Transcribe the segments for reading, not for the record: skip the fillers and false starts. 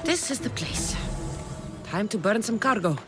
This is the place. Time to burn some cargo.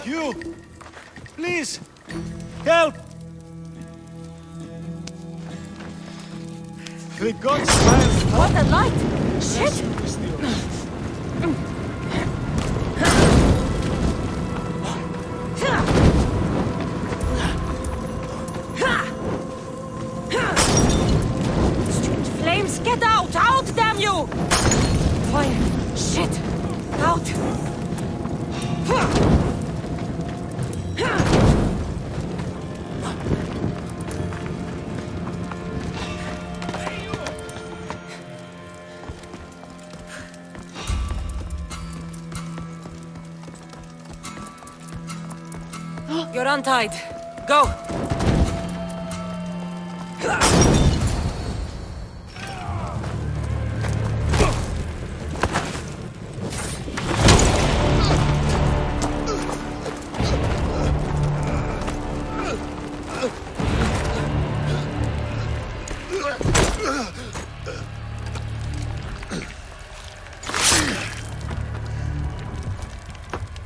You! Please! Help! The gods smile! What a light! Shit! Strange flames, get out! Out, damn you! Fire! Shit! Out! You're untied. Go!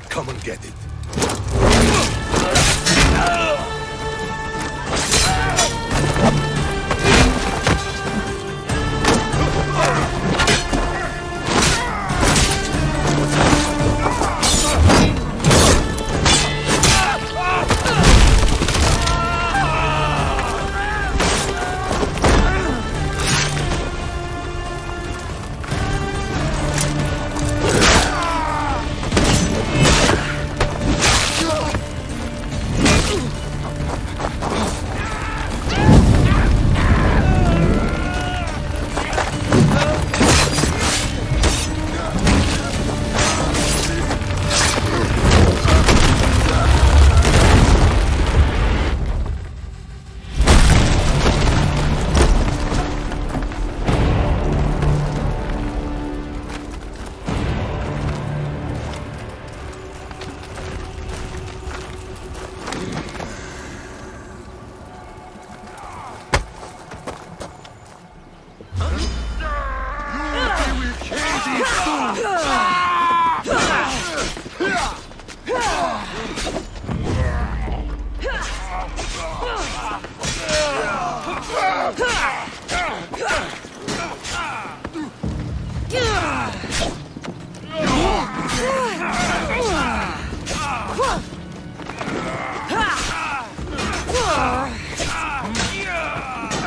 Come and get it.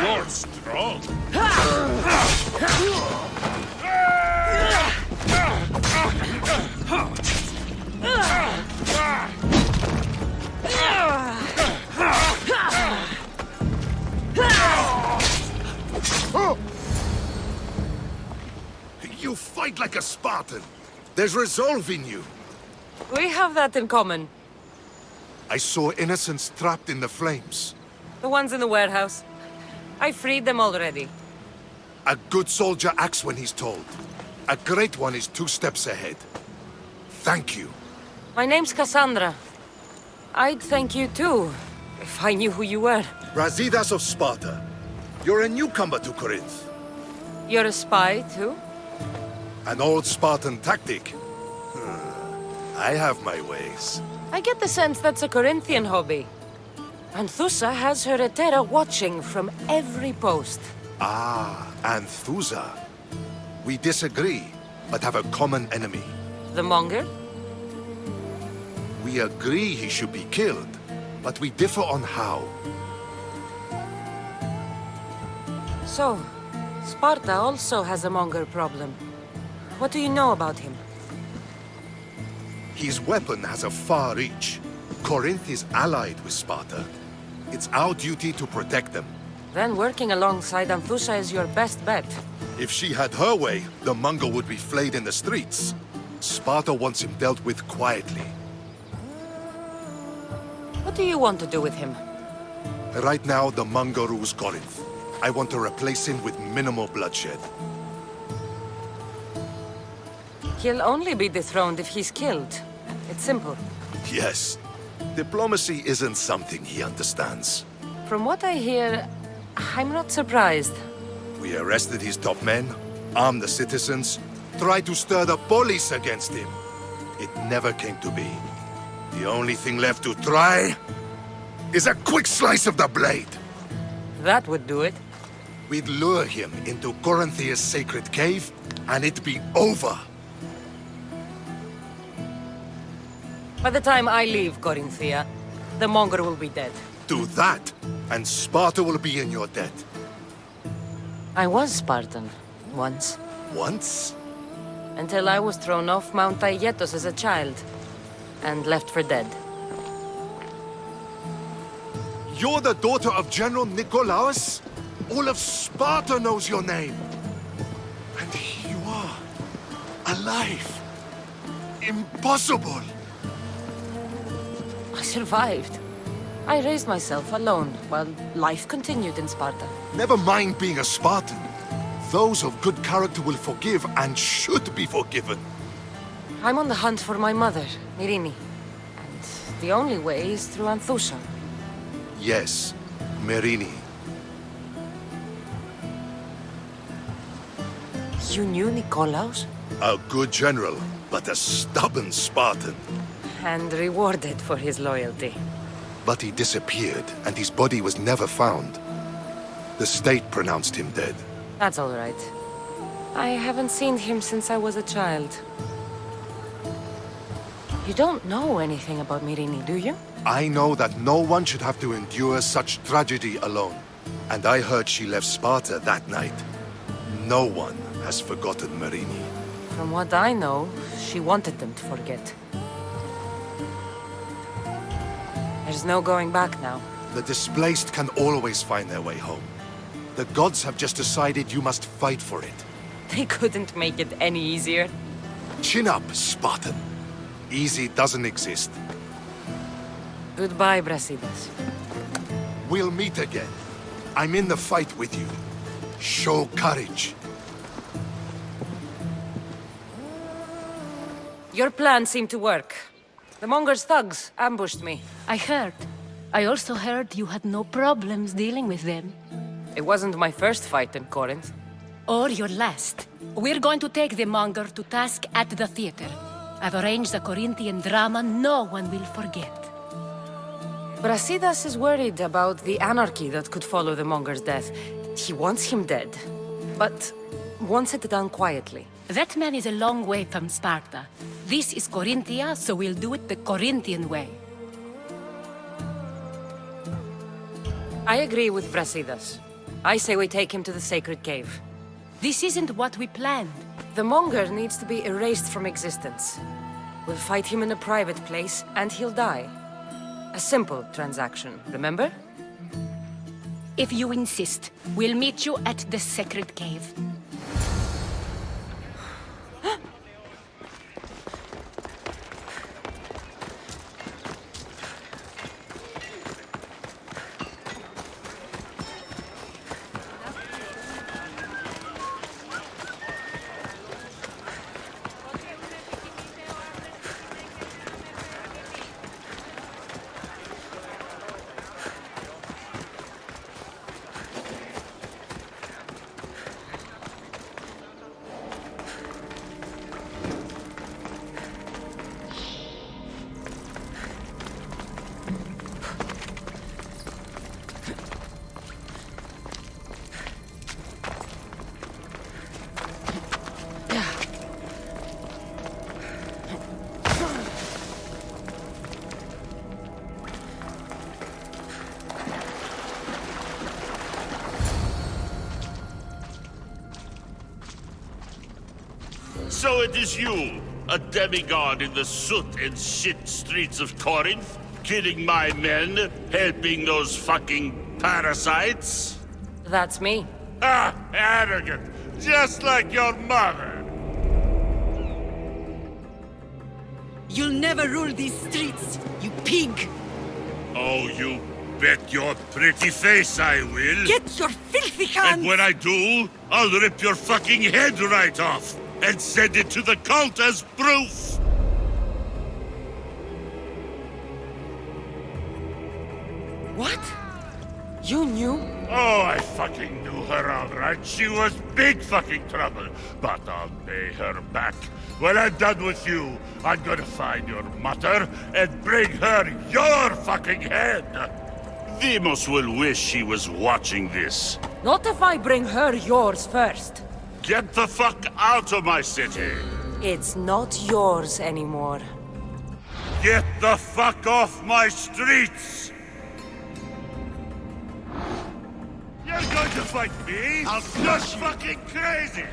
You're strong. You fight like a Spartan. There's resolve in you. We have that in common. I saw innocents trapped in the flames. The ones in the warehouse. I freed them already. A good soldier acts when he's told. A great one is 2 steps ahead. Thank you. My name's Kassandra. I'd thank you too, if I knew who you were. Brasidas of Sparta. You're a newcomer to Corinth. You're a spy too? An old Spartan tactic. I have my ways. I get the sense that's a Corinthian hobby. Anthusa has her Etera watching from every post. Ah, Anthusa. We disagree, but have a common enemy. The Monger? We agree he should be killed, but we differ on how. So, Sparta also has a Monger problem. What do you know about him? His weapon has a far reach. Corinth is allied with Sparta. It's our duty to protect them. Then working alongside Anthusa is your best bet. If she had her way, the Monger would be flayed in the streets. Sparta wants him dealt with quietly. What do you want to do with him? Right now, the Monger rules Corinth. I want to replace him with minimal bloodshed. He'll only be dethroned if he's killed. It's simple. Yes. Diplomacy isn't something he understands. From what I hear, I'm not surprised. We arrested his top men, armed the citizens, tried to stir the police against him. It never came to be. The only thing left to try is a quick slice of the blade. That would do it. We'd lure him into Corinthia's sacred cave, and it'd be over. By the time I leave Corinthia, the Monger will be dead. Do that, and Sparta will be in your debt. I was Spartan, once. Once? Until I was thrown off Mount Aietos as a child, and left for dead. You're the daughter of General Nikolaos? All of Sparta knows your name. And here you are, alive. Impossible. I survived. I raised myself alone, while life continued in Sparta. Never mind being a Spartan. Those of good character will forgive and should be forgiven. I'm on the hunt for my mother, Myrini. And the only way is through Anthusa. Yes, Myrini. You knew Nikolaos? A good general, but a stubborn Spartan. And rewarded for his loyalty. But he disappeared, and his body was never found. The state pronounced him dead. That's all right. I haven't seen him since I was a child. You don't know anything about Myrini, do you? I know that no one should have to endure such tragedy alone. And I heard she left Sparta that night. No one has forgotten Myrini. From what I know, she wanted them to forget. There's no going back now. The displaced can always find their way home. The gods have just decided you must fight for it. They couldn't make it any easier. Chin up, Spartan. Easy doesn't exist. Goodbye, Brasidas. We'll meet again. I'm in the fight with you. Show courage. Your plan seemed to work. The Monger's thugs ambushed me. I heard. I also heard you had no problems dealing with them. It wasn't my first fight in Corinth. Or your last. We're going to take the Monger to task at the theater. I've arranged a Corinthian drama no one will forget. Brasidas is worried about the anarchy that could follow the Monger's death. He wants him dead, but wants it done quietly. That man is a long way from Sparta. This is Corinthia, so we'll do it the Corinthian way. I agree with Brasidas. I say we take him to the sacred cave. This isn't what we planned. The Monger needs to be erased from existence. We'll fight him in a private place, and he'll die. A simple transaction, remember? If you insist, we'll meet you at the sacred cave. So it is you, a demigod in the soot and shit streets of Corinth, killing my men, helping those fucking parasites? That's me. Ah, arrogant, just like your mother. You'll never rule these streets, you pig! Oh, you bet your pretty face I will. Get your filthy hands! And when I do, I'll rip your fucking head right off and send it to the cult as proof. What? You knew? Oh, I fucking knew her all right. She was big fucking trouble. But I'll pay her back. When I'm done with you, I'm gonna find your mother and bring her your fucking head. Demos will wish she was watching this. Not if I bring her yours first. Get the fuck out of my city. It's not yours anymore. Get the fuck off my streets. You're going to fight me? I'll crush you. Fucking crazy.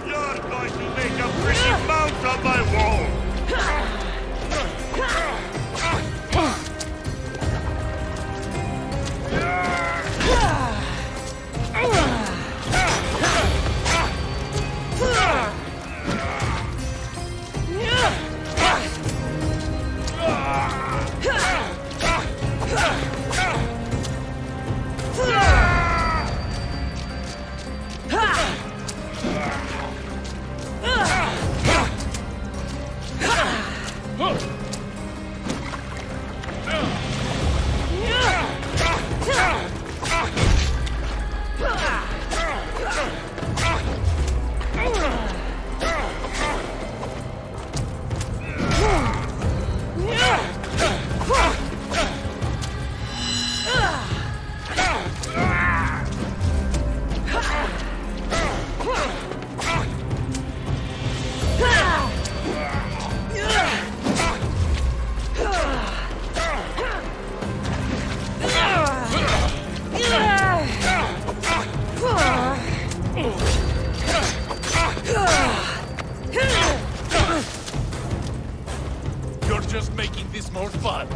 You're going to make a pretty mount on my wall. You're just making this more fun.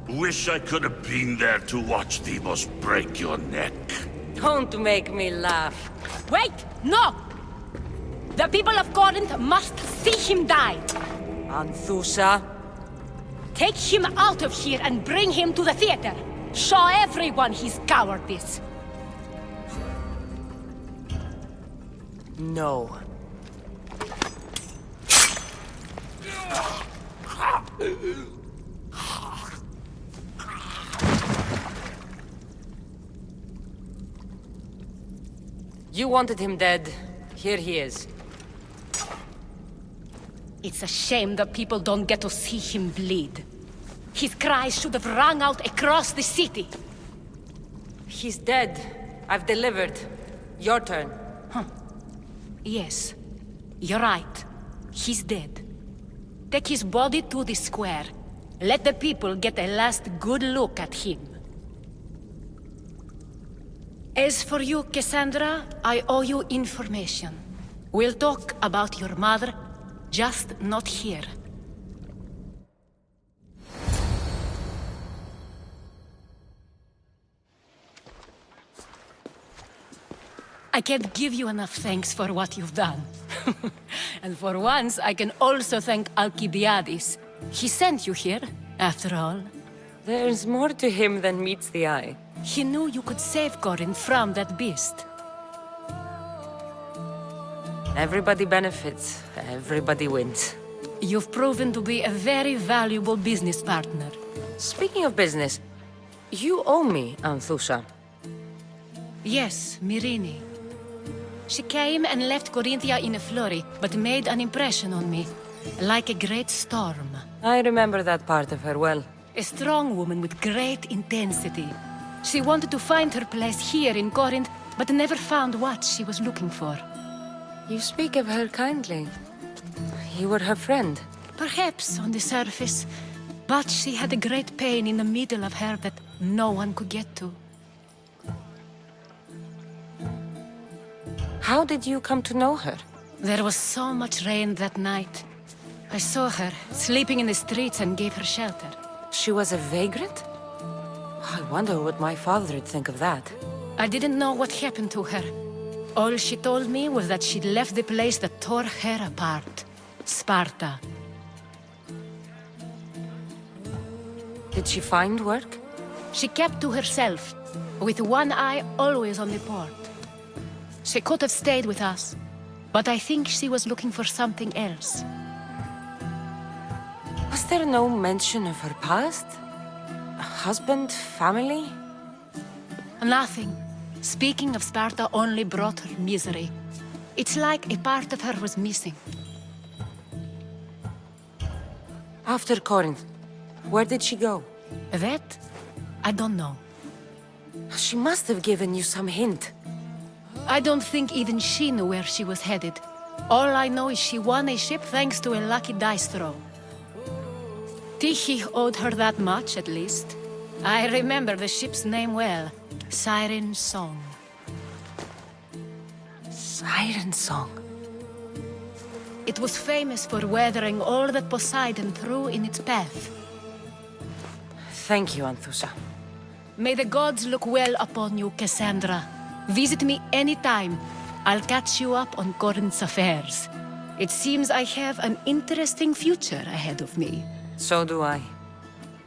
Wish I could have been there to watch Demos break your neck. Don't make me laugh. Wait! No! The people of Corinth must see him die. Anthusa? Take him out of here and bring him to the theater. Show everyone his cowardice. No. You wanted him dead. Here he is. It's a shame that people don't get to see him bleed. His cries should have rung out across the city. He's dead. I've delivered. Your turn. Yes, you're right. He's dead. Take his body to the square. Let the people get a last good look at him. As for you, Kassandra, I owe you information. We'll talk about your mother, just not here. I can't give you enough thanks for what you've done. And for once, I can also thank Alcibiades. He sent you here, after all. There's more to him than meets the eye. He knew you could save Corinth from that beast. Everybody benefits. Everybody wins. You've proven to be a very valuable business partner. Speaking of business, You owe me, Anthusha. Yes, Myrine. She came and left Corinthia in a flurry, but made an impression on me, like a great storm. I remember that part of her well. A strong woman with great intensity. She wanted to find her place here in Corinth, but never found what she was looking for. You speak of her kindly. You were her friend. Perhaps on the surface, but she had a great pain in the middle of her that no one could get to. How did you come to know her? There was so much rain that night. I saw her, sleeping in the streets, and gave her shelter. She was a vagrant? I wonder what my father would think of that. I didn't know what happened to her. All she told me was that she'd left the place that tore her apart. Sparta. Did she find work? She kept to herself, with one eye always on the port. She could have stayed with us, but I think she was looking for something else. Was there no mention of her past? A husband, family? Nothing. Speaking of Sparta only brought her misery. It's like a part of her was missing. After Corinth, where did she go? That? I don't know. She must have given you some hint. I don't think even she knew where she was headed. All I know is she won a ship thanks to a lucky dice throw. Tyche owed her that much, at least. I remember the ship's name well. Siren Song. Siren Song. It was famous for weathering all that Poseidon threw in its path. Thank you, Anthusha. May the gods look well upon you, Kassandra. Visit me anytime. I'll catch you up on Corinth's affairs. It seems I have an interesting future ahead of me. So do I.